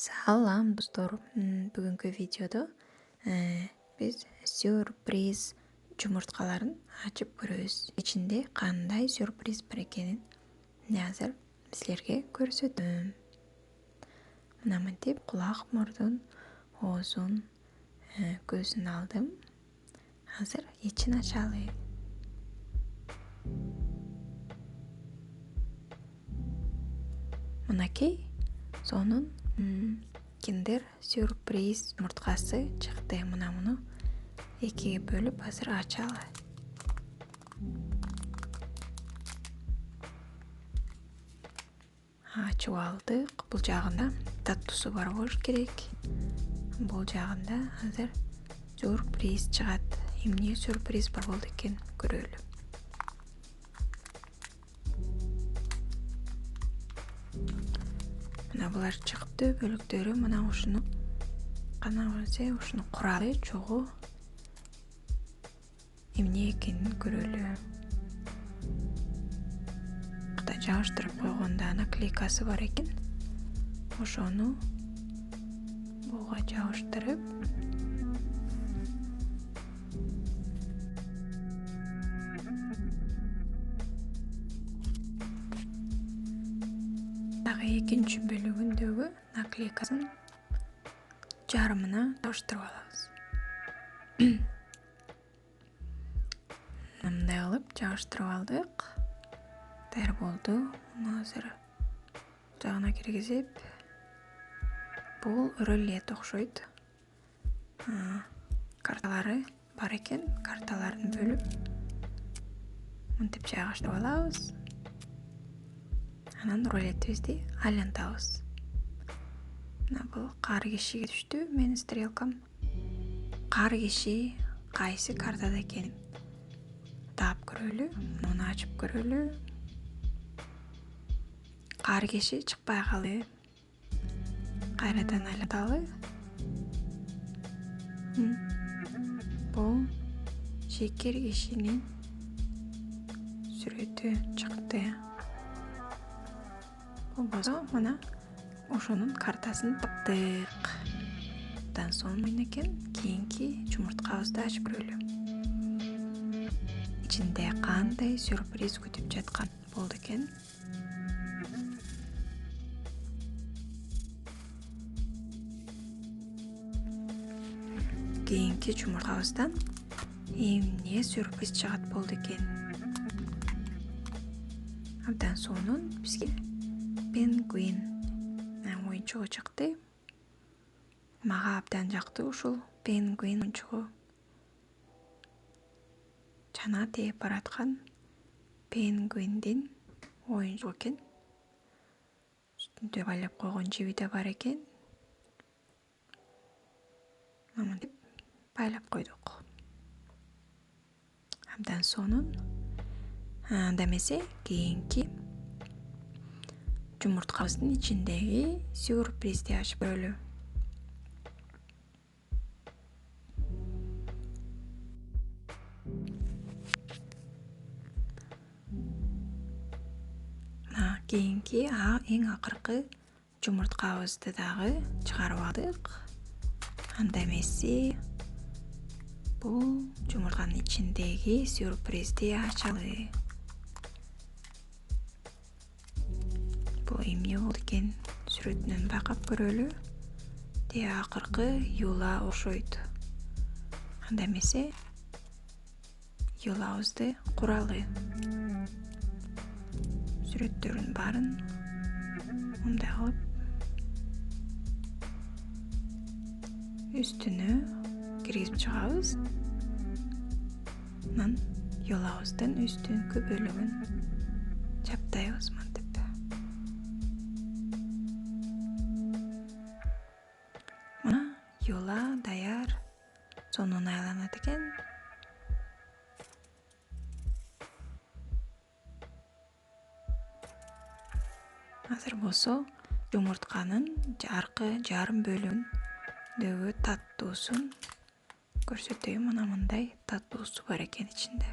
Салам достор. Бүгүнкү видеодо биз сюрприз жумурткаларын ачып көрөбүз. Ичинде кандай сюрприз бар экенин азыр силерге көрсөтөм. Мына мынтип кулак, мурдун, оозун, көзүн алдым. Азыр ичин ачалы. Мынакей сонун киндер сюрприз жумурткасы чыкты. Мына муну экиге бөлүп азыр ачалы. Ачып алдык. Бул жагында таттуусу бар болуш керек. Бул жагында азыр сюрприз чыгат. Эмне сюрприз бар болду экен, көрөлү. Мына булар чыкты, бөлүктөрү. Мына ушуну канагыбызы, ушуну куралы чогуу эмне экенин көрөлү. Кыта жабыштырып койгонда наклейкасы бар экен. Ошону буга жабыштырып экинчи бөлүгүндөгү наклейкасын жарымына жабыштырып алабыз. Мындай кылып жабыштырып алдык. Даяр болду. Муну азыр жагына киргизип, бул рулет окшойт. Карталары бар экен. Карталарын бөлүп мынтип жайгаштырып алабыз. Анан рулетибизди айлантабыз. Мына бул кар кишиге түштү. Менин стрелкам. Кар киши кайсы картада экенин таап көрөлү. Муну ачып көрөлү. Кар киши чыкпай калды. Кайрадан айланталы. Бул шекер кишинин сүрөтү чыкты. Болбосо мына ошонун картасын таптык. Андан соң экен кийинки жумурткабызды ачып көрөлү. Ичинде кандай сюрприз күтүп жаткан болду экен. Кийинки жумурткабыздан эмне сюрприз чыгат болду экен. Абдан сонун бизге пингвин оюнчугу чыкты. Мага абдан жакты ушул пингвин оюнчугу. Чана тээп бараткан пингвиндин оюнчугу экен. Үстүндө байлап койгон жиби да бар экен. Мынтип байлап койдук. Абдан сонун. Анда эмесе кийинки жумурткабыздын ичиндеги сюрпризди ачып көрөлү. Кийинки эң акыркы жумурткабызды дагы чыгарып алдык. Анда эмесе бул жумуртканын ичиндеги сюрпризди ачалы. Бул эмне болду экен? Сүрөтүнөн байкап көрөлү. Тээ акыркы юла окшойт. Анда эмесе юлабызды куралы. Сүрөттөрүн баарын мындай кылып үстүнө киргизип чыгабыз. Анан юлабыздын үстүнкү бөлүгүн чаптайбыз мынтип. Мына юла даяр. Сонун айланат экен. Азыр болсо жумуртканын аркы жарым бөлүгүндөгү таттуусун көрсөтөйүн. Мына мындай таттуусу бар экен ичинде.